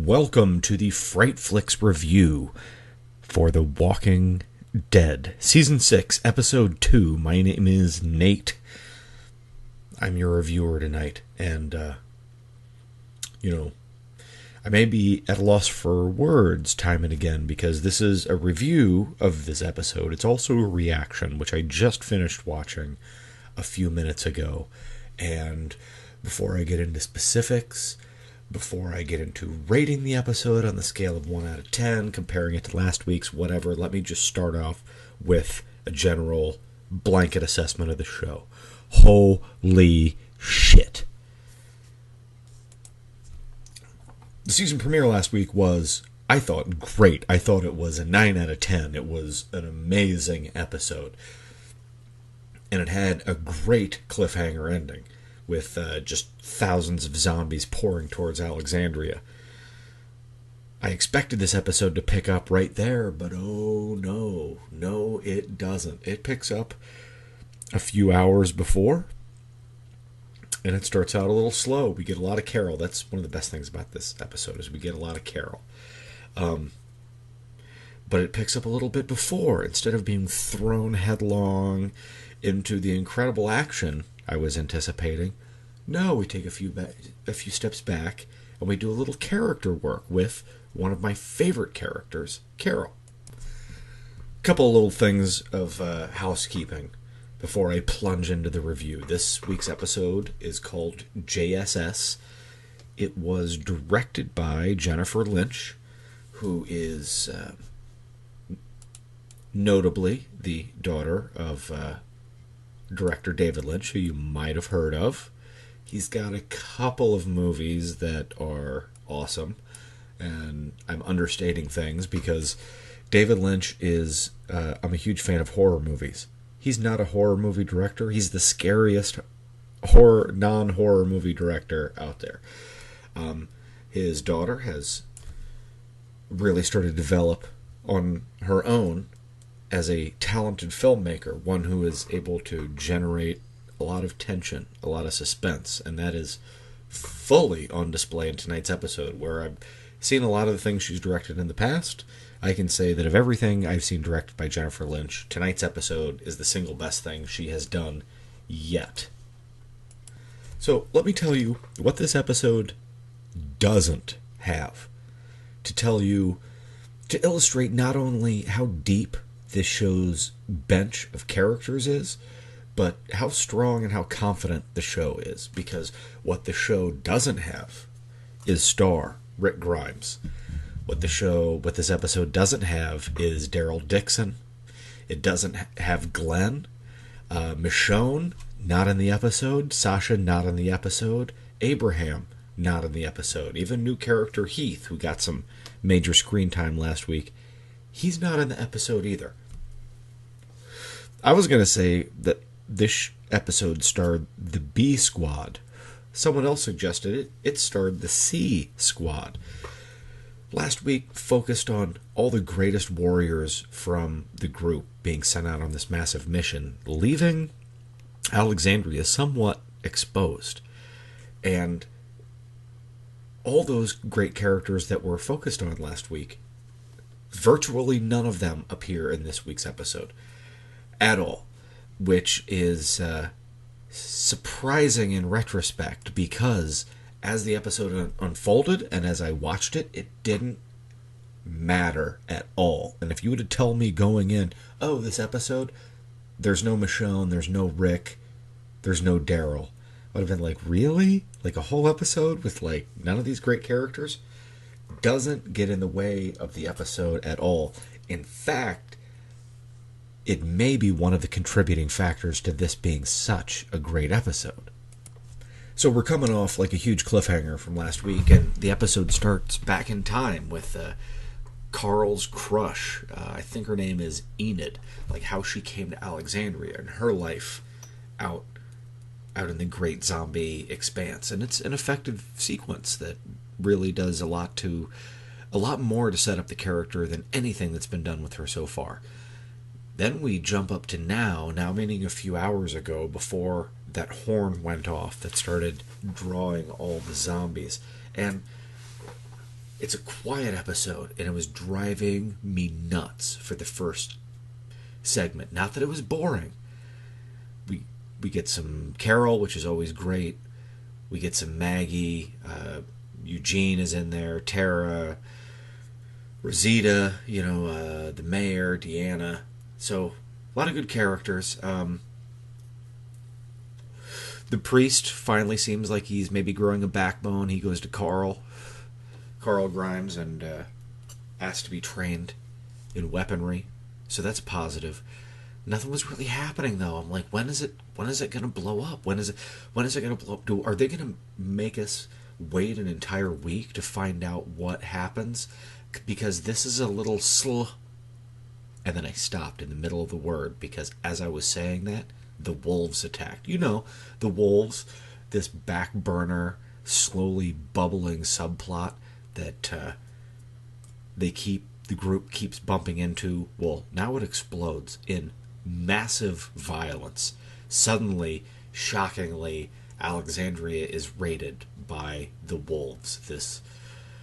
Welcome to the Fright Flicks review for The Walking Dead, Season 6, Episode 2. My name is Nate. I'm your reviewer tonight, and, I may be at a loss for words time and again, because this is a review of this episode. It's also a reaction, which I just finished watching a few minutes ago, and before I get into specifics, before I get into rating the episode on the scale of 1 out of 10, comparing it to last week's, whatever, let me just start off with a general blanket assessment of the show. Holy shit. The season premiere last week was, I thought, great. I thought it was a 9 out of 10. It was an amazing episode. And it had a great cliffhanger ending, with just thousands of zombies pouring towards Alexandria. I expected this episode to pick up right there, but oh no, it doesn't. It picks up a few hours before, and it starts out a little slow. We get a lot of Carol. That's one of the best things about this episode, is we get a lot of Carol. But it picks up a little bit before. Instead of being thrown headlong into the incredible action I was anticipating, no, we take a few steps back, and we do a little character work with one of my favorite characters, Carol. A couple of little things of housekeeping before I plunge into the review. This week's episode is called JSS. It was directed by Jennifer Lynch, who is notably the daughter of director David Lynch, who you might have heard of. He's got a couple of movies that are awesome, and I'm understating things because David Lynch is, I'm a huge fan of horror movies. He's not a horror movie director. He's the scariest non-horror movie director out there. His daughter has really started to develop on her own as a talented filmmaker, one who is able to generate a lot of tension, a lot of suspense, and that is fully on display in tonight's episode, where I've seen a lot of the things she's directed in the past. I can say that of everything I've seen directed by Jennifer Lynch, tonight's episode is the single best thing she has done yet. So let me tell you what this episode doesn't have, to illustrate not only how deep this show's bench of characters is, but how strong and how confident the show is. Because what the show doesn't have is star Rick Grimes. What this episode doesn't have is Daryl Dixon. It doesn't have Glenn. Michonne, not in the episode. Sasha, not in the episode. Abraham, not in the episode. Even new character Heath, who got some major screen time last week, he's not in the episode either. I was going to say that this episode starred the B Squad. Someone else suggested it. It starred the C Squad. Last week focused on all the greatest warriors from the group being sent out on this massive mission, leaving Alexandria somewhat exposed. And all those great characters that were focused on last week, virtually none of them appear in this week's episode at all, which is surprising in retrospect, because as the episode unfolded and as I watched it, it didn't matter at all. And if you were to tell me going in, oh, this episode, there's no Michonne, there's no Rick, there's no Daryl, I would have been like, really? Like a whole episode with like none of these great characters? Doesn't get in the way of the episode at all. In fact, it may be one of the contributing factors to this being such a great episode. So we're coming off like a huge cliffhanger from last week, and the episode starts back in time with Carl's crush. I think her name is Enid. Like how she came to Alexandria and her life out in the great zombie expanse. And it's an effective sequence that really does a lot more to set up the character than anything that's been done with her so far. Then we jump up to now meaning a few hours ago, before that horn went off that started drawing all the zombies. And It's a quiet episode, and it was driving me nuts for the first segment. Not that it was boring. We get some Carol, which is always great. We get some Maggie. Eugene is in there. Tara, Rosita, the mayor, Deanna. So, a lot of good characters. The priest finally seems like he's maybe growing a backbone. He goes to Carl Grimes, and asks to be trained in weaponry. So that's positive. Nothing was really happening though. I'm like, when is it gonna blow up? When is it gonna blow up? Are they gonna make us wait an entire week to find out what happens? Because this is a little slow. And then I stopped in the middle of the word because as I was saying that, the wolves attacked. The wolves, this back burner, slowly bubbling subplot that the group keeps bumping into. Well, now it explodes in massive violence. Suddenly, shockingly, Alexandria is raided by the wolves. This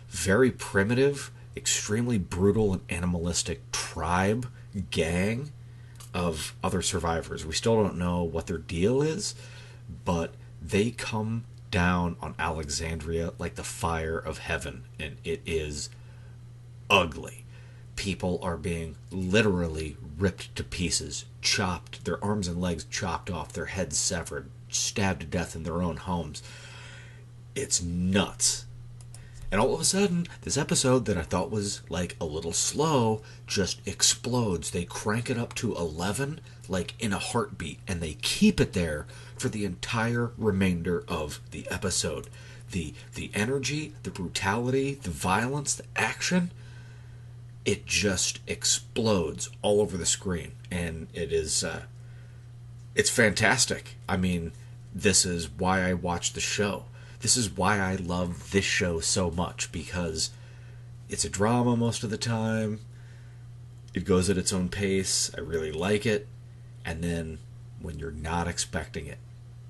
very primitive, extremely brutal and animalistic tribe, gang of other survivors. We still don't know what their deal is, but they come down on Alexandria like the fire of heaven, and it is ugly. People are being literally ripped to pieces, chopped, their arms and legs chopped off, their heads severed, stabbed to death in their own homes. It's nuts. And all of a sudden, this episode that I thought was like a little slow just explodes. They crank it up to 11 like in a heartbeat, and they keep it there for the entire remainder of the episode. The energy, the brutality, the violence, the action, it just explodes all over the screen, and it's fantastic. I mean, this is why I watch the show. This is why I love this show so much, because it's a drama most of the time. It goes at its own pace. I really like it. And then when you're not expecting it,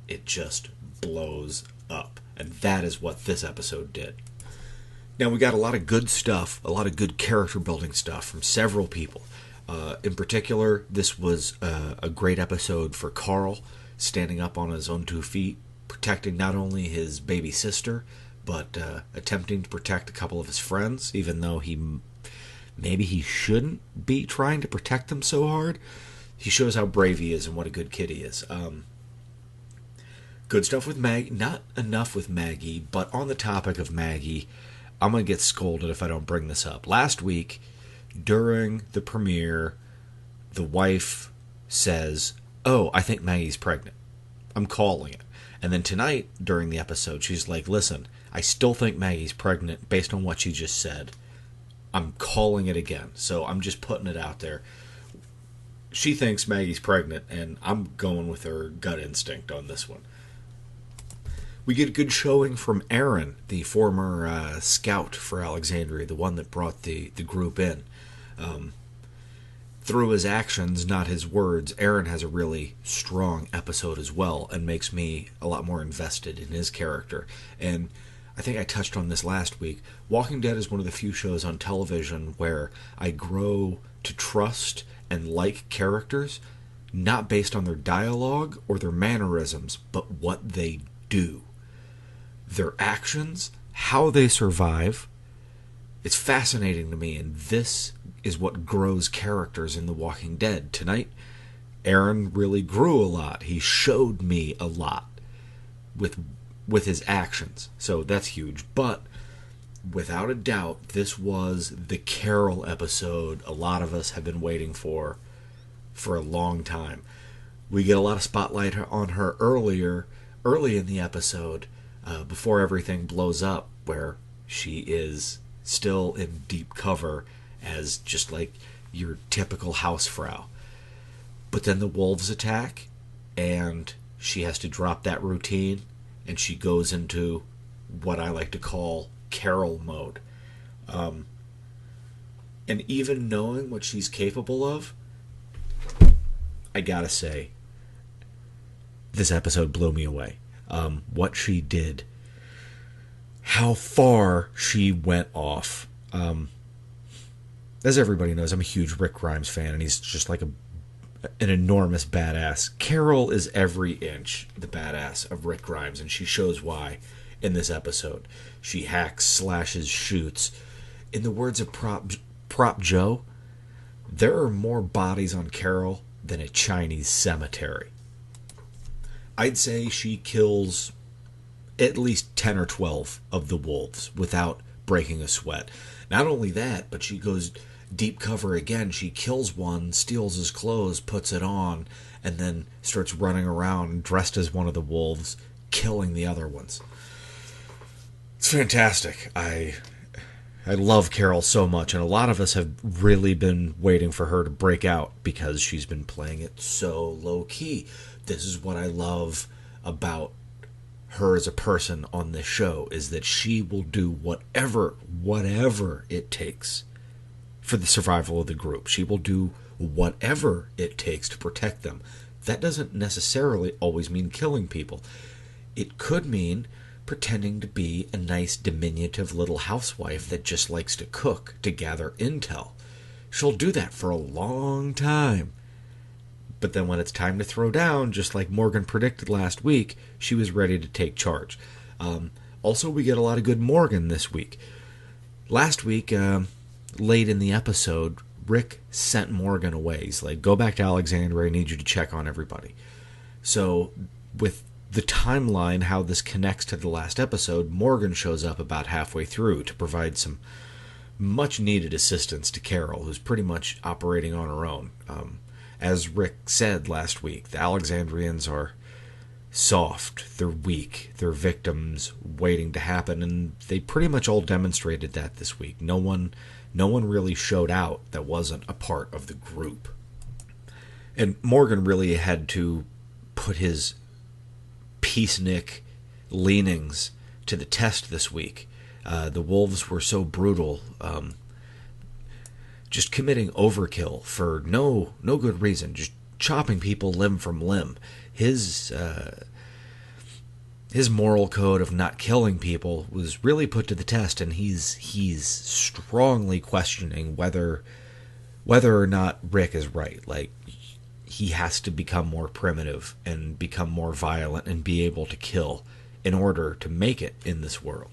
it just blows up. And that is what this episode did. Now, we got a lot of good stuff, a lot of good character building stuff from several people. In particular, this was a great episode for Carl, standing up on his own 2 feet, protecting not only his baby sister, but attempting to protect a couple of his friends, even though maybe he shouldn't be trying to protect them so hard. He shows how brave he is and what a good kid he is. Good stuff with Maggie. Not enough with Maggie, but on the topic of Maggie, I'm going to get scolded if I don't bring this up. Last week, during the premiere, the wife says, "Oh, I think Maggie's pregnant. I'm calling it." And then tonight, during the episode, she's like, "Listen, I still think Maggie's pregnant based on what she just said. I'm calling it again." So I'm just putting it out there. She thinks Maggie's pregnant, and I'm going with her gut instinct on this one. We get a good showing from Aaron, the former scout for Alexandria, the one that brought the group in. Through his actions, not his words, Aaron has a really strong episode as well and makes me a lot more invested in his character. And I think I touched on this last week. Walking Dead is one of the few shows on television where I grow to trust and like characters, not based on their dialogue or their mannerisms, but what they do. Their actions, how they survive. It's fascinating to me, and this is what grows characters in The Walking Dead. Tonight, Aaron really grew a lot. He showed me a lot with his actions, so that's huge. But without a doubt, this was the Carol episode a lot of us have been waiting for a long time. We get a lot of spotlight on her early in the episode, before everything blows up, where she is still in deep cover as just like your typical housefrau. But then the wolves attack, and she has to drop that routine, and she goes into what I like to call Carol mode. And even knowing what she's capable of, I gotta say, this episode blew me away. What she did how far she went off. As everybody knows, I'm a huge Rick Grimes fan, and he's just like an enormous badass. Carol is every inch the badass of Rick Grimes, and she shows why in this episode. She hacks, slashes, shoots. In the words of Prop Joe, there are more bodies on Carol than a Chinese cemetery. I'd say she kills at least 10 or 12 of the wolves without breaking a sweat. Not only that, but she goes deep cover again. She kills one, steals his clothes, puts it on, and then starts running around dressed as one of the wolves, killing the other ones. It's fantastic. I love Carol so much, and a lot of us have really been waiting for her to break out because she's been playing it so low-key. This is what I love about her as a person on this show, is that she will do whatever it takes for the survival of the group. She will do whatever it takes to protect them. That doesn't necessarily always mean killing people. It could mean pretending to be a nice, diminutive little housewife that just likes to cook to gather intel. She'll do that for a long time. But then when it's time to throw down, just like Morgan predicted last week, she was ready to take charge. Also, we get a lot of good Morgan this week. Last week, late in the episode, Rick sent Morgan away. He's like, go back to Alexandria, I need you to check on everybody. So, with the timeline, how this connects to the last episode, Morgan shows up about halfway through to provide some much needed assistance to Carol, who's pretty much operating on her own. As Rick said last week, the Alexandrians are soft, they're weak, they're victims waiting to happen, and they pretty much all demonstrated that this week. No one really showed out that wasn't a part of the group. And Morgan really had to put his peacenik leanings to the test this week. The wolves were so brutal, just committing overkill for no good reason, just chopping people limb from limb. His moral code of not killing people was really put to the test, and he's strongly questioning whether or not Rick is right. Like, he has to become more primitive and become more violent and be able to kill in order to make it in this world.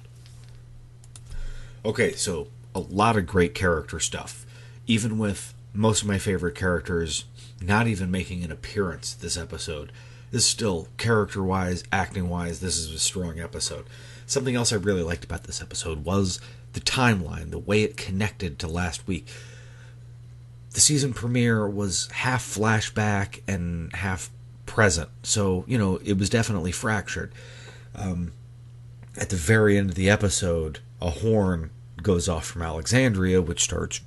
Okay, so a lot of great character stuff. Even with most of my favorite characters not even making an appearance this episode, this is still, character-wise, acting-wise, this is a strong episode. Something else I really liked about this episode was the timeline, the way it connected to last week. The season premiere was half flashback and half present, so, it was definitely fractured. At the very end of the episode, a horn goes off from Alexandria, which starts,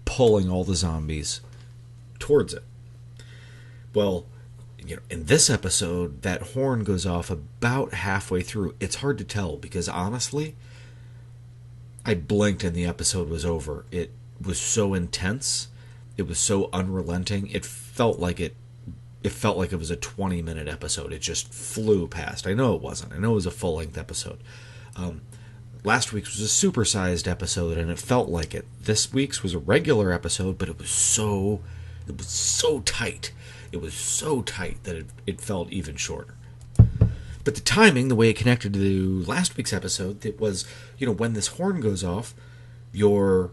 pulling all the zombies towards it. Well, in this episode, that horn goes off about halfway through. It's hard to tell because, honestly, I blinked and the episode was over. It was so intense. It was so unrelenting. It felt like it was a 20-minute episode. It just flew past. I know it wasn't. I know it was a full-length episode. Last week's was a supersized episode, and it felt like it. This week's was a regular episode, but it was so tight. It was so tight that it felt even shorter. But the timing, the way it connected to last week's episode, it was, when this horn goes off, you're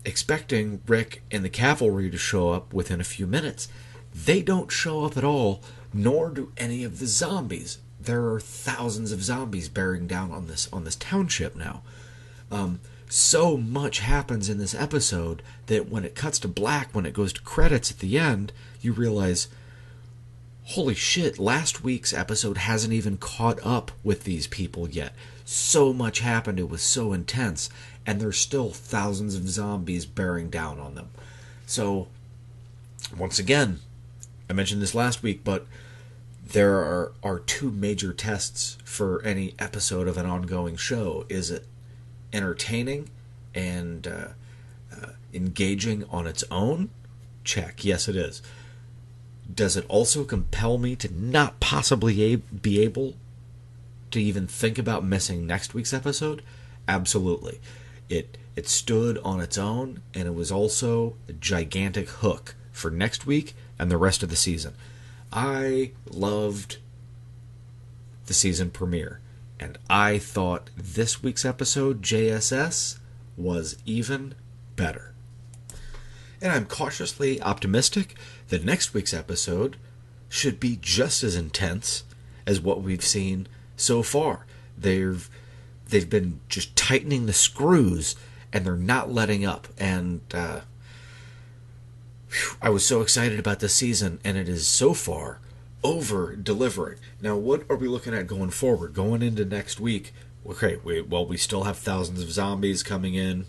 expecting Rick and the cavalry to show up within a few minutes. They don't show up at all, nor do any of the zombies. There are thousands of zombies bearing down on this township now. So much happens in this episode that when it cuts to black, when it goes to credits at the end, you realize, holy shit, last week's episode hasn't even caught up with these people yet. So much happened, it was so intense, and there's still thousands of zombies bearing down on them. So, once again, I mentioned this last week, but there are two major tests for any episode of an ongoing show. Is it entertaining and engaging on its own? Check. Yes, it is. Does it also compel me to not possibly be able to even think about missing next week's episode? Absolutely. It stood on its own, and it was also a gigantic hook for next week and the rest of the season. I loved the season premiere, and I thought this week's episode, JSS, was even better. And I'm cautiously optimistic that next week's episode should be just as intense as what we've seen so far. They've been just tightening the screws, and they're not letting up. And I was so excited about this season, and it is so far over-delivering. Now, what are we looking at going forward? Going into next week, okay, we still have thousands of zombies coming in.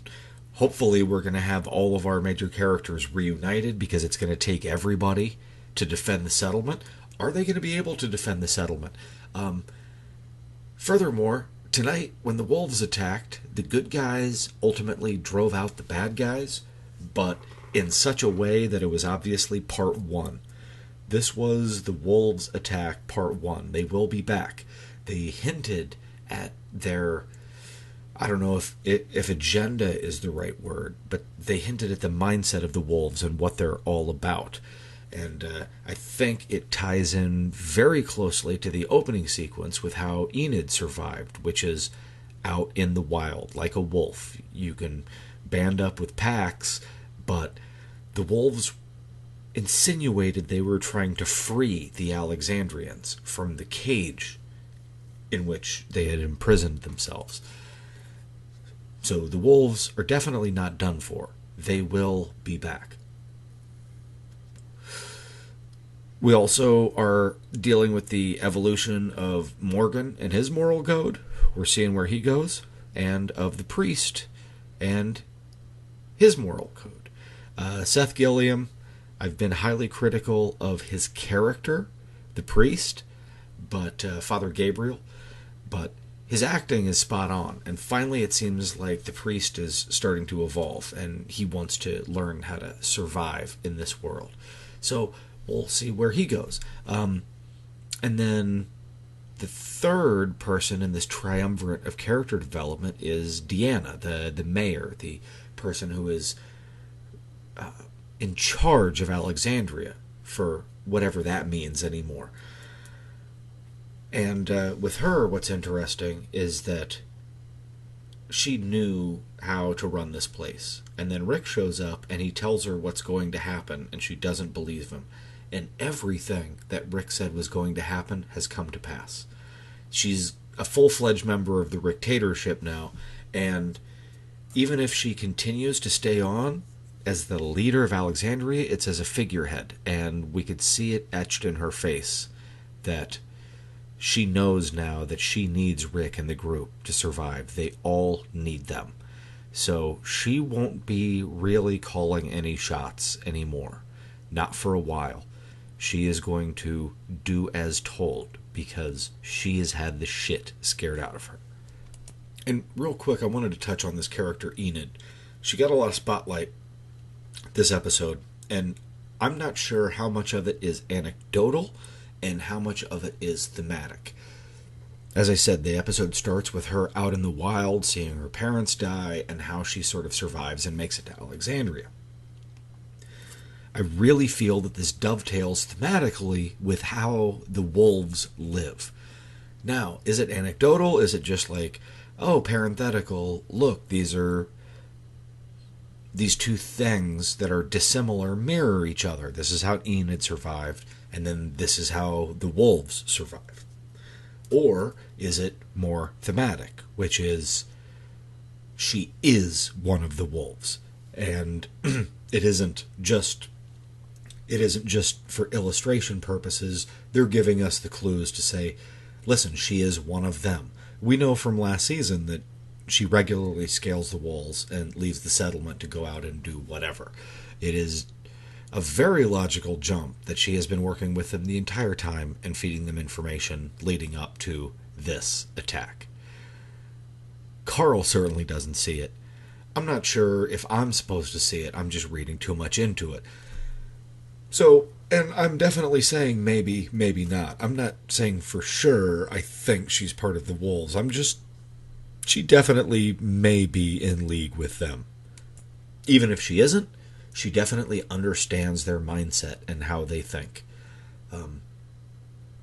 Hopefully, we're going to have all of our major characters reunited, because it's going to take everybody to defend the settlement. Are they going to be able to defend the settlement? Furthermore, tonight, when the wolves attacked, the good guys ultimately drove out the bad guys, but in such a way that it was obviously part one. This was the wolves attack part one. They will be back. They hinted at their, I don't know if agenda is the right word, but they hinted at the mindset of the wolves and what they're all about. And I think it ties in very closely to the opening sequence with how Enid survived, which is out in the wild, like a wolf. You can band up with packs, but the wolves insinuated they were trying to free the Alexandrians from the cage in which they had imprisoned themselves. So the wolves are definitely not done for. They will be back. We also are dealing with the evolution of Morgan and his moral code. We're seeing where he goes, and of the priest and his moral code. Seth Gilliam, I've been highly critical of his character, the priest, but Father Gabriel, but his acting is spot on, and finally it seems like the priest is starting to evolve, and he wants to learn how to survive in this world. So we'll see where he goes. And then the third person in this triumvirate of character development is Deanna, the mayor, the person who is in charge of Alexandria, for whatever that means anymore. And with her, what's interesting is that she knew how to run this place. And then Rick shows up and he tells her what's going to happen, and she doesn't believe him. And everything that Rick said was going to happen has come to pass. She's a full-fledged member of the Ricktatorship now, and even if she continues to stay on as the leader of Alexandria, it's as a figurehead, and we could see it etched in her face that she knows now that she needs Rick and the group to survive. They all need them. So she won't be really calling any shots anymore. Not for a while. She is going to do as told, because she has had the shit scared out of her. And real quick, I wanted to touch on this character, Enid. She got a lot of spotlight this episode, and I'm not sure how much of it is anecdotal and how much of it is thematic. As I said, the episode starts with her out in the wild, seeing her parents die, and how she sort of survives and makes it to Alexandria. I really feel that this dovetails thematically with how the wolves live. Now, is it anecdotal? Is it just like, oh, parenthetical, look, these two things that are dissimilar mirror each other. This is how Enid survived, and then this is how the wolves survive. Or is it more thematic, which is she is one of the wolves, and it isn't just for illustration purposes. They're giving us the clues to say, listen, she is one of them. We know from last season that she regularly scales the walls and leaves the settlement to go out and do whatever. It is a very logical jump that she has been working with them the entire time and feeding them information leading up to this attack. Carl certainly doesn't see it. I'm not sure if I'm supposed to see it. I'm just reading too much into it. So And I'm definitely saying maybe, maybe not. I'm not saying for sure I think she's part of the Wolves. She definitely may be in league with them. Even if she isn't, she definitely understands their mindset and how they think.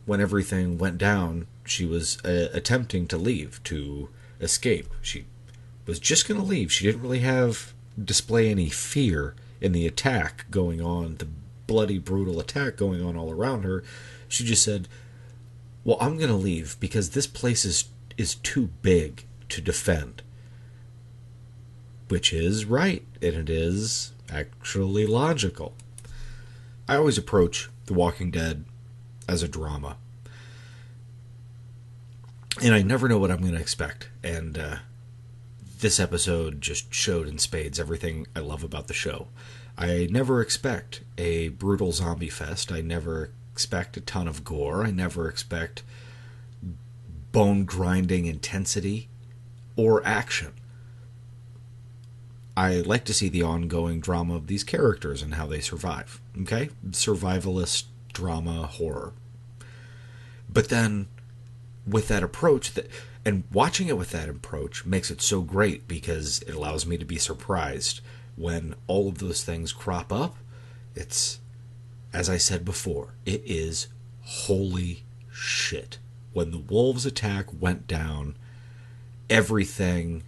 When everything went down, she was attempting to leave, to escape. She was just going to leave. She didn't really display any fear in the attack going on, the bloody, brutal attack going on all around her. She just said, "Well, I'm going to leave because this place is too big to defend." Which is right, and it is actually logical. I always approach The Walking Dead as a drama, and I never know what I'm going to expect. And this episode just showed in spades everything I love about the show. I never expect a brutal zombie fest. I never expect a ton of gore. I never expect bone grinding intensity or action. I like to see the ongoing drama of these characters and how they survive. Okay? Survivalist drama horror. But then with that approach, and watching it with that approach makes it so great because it allows me to be surprised when all of those things crop up. It's, as I said before, it is holy shit. When the wolves' attack went down, everything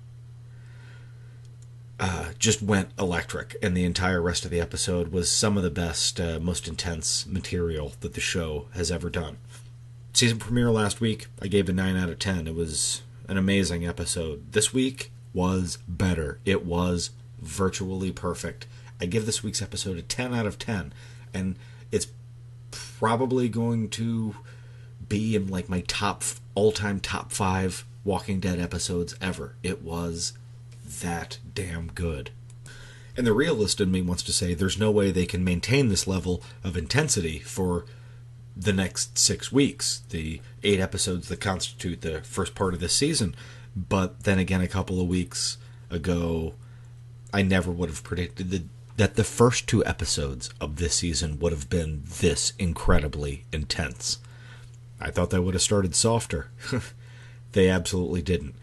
just went electric, and the entire rest of the episode was some of the best, most intense material that the show has ever done. Season premiere last week, I gave it a 9 out of 10. It was an amazing episode. This week was better. It was virtually perfect. I give this week's episode a 10 out of 10, and it's probably going to be in like my all-time top 5 Walking Dead episodes ever. It was that damn good. And the realist in me wants to say there's no way they can maintain this level of intensity for the next 6 weeks, the 8 episodes that constitute the first part of this season. But then again, a couple of weeks ago, I never would have predicted that the first 2 episodes of this season would have been this incredibly intense. I thought they would have started softer. They absolutely didn't.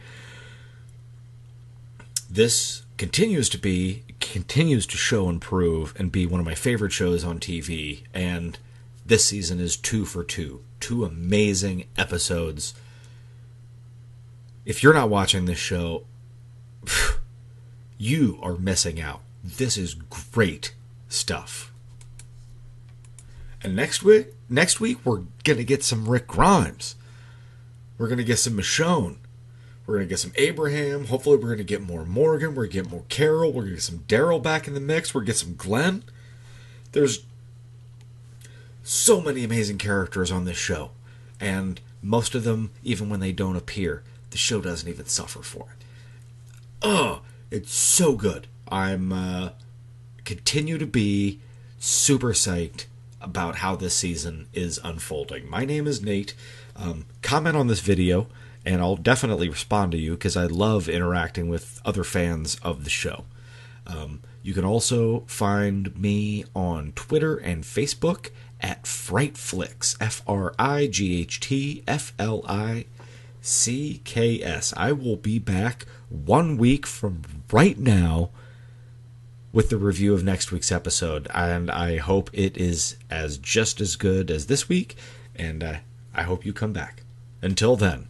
This continues to show and prove and be one of my favorite shows on TV, and this season is 2 for 2. 2 amazing episodes. If you're not watching this show, you are missing out. This is great stuff. And next week we're going to get some Rick Grimes. We're going to get some Michonne. We're going to get some Abraham. Hopefully we're going to get more Morgan. We're going to get more Carol. We're going to get some Daryl back in the mix. We're going to get some Glenn. There's so many amazing characters on this show. And most of them, even when they don't appear, the show doesn't even suffer for it. Oh, it's so good. I'm continue to be super psyched about how this season is unfolding. My name is Nate. Comment on this video, and I'll definitely respond to you because I love interacting with other fans of the show. You can also find me on Twitter and Facebook at Frightflix, FRIGHTFLICKS. I will be back 1 week from right now with the review of next week's episode, and I hope it is just as good as this week, and I hope you come back. Until then,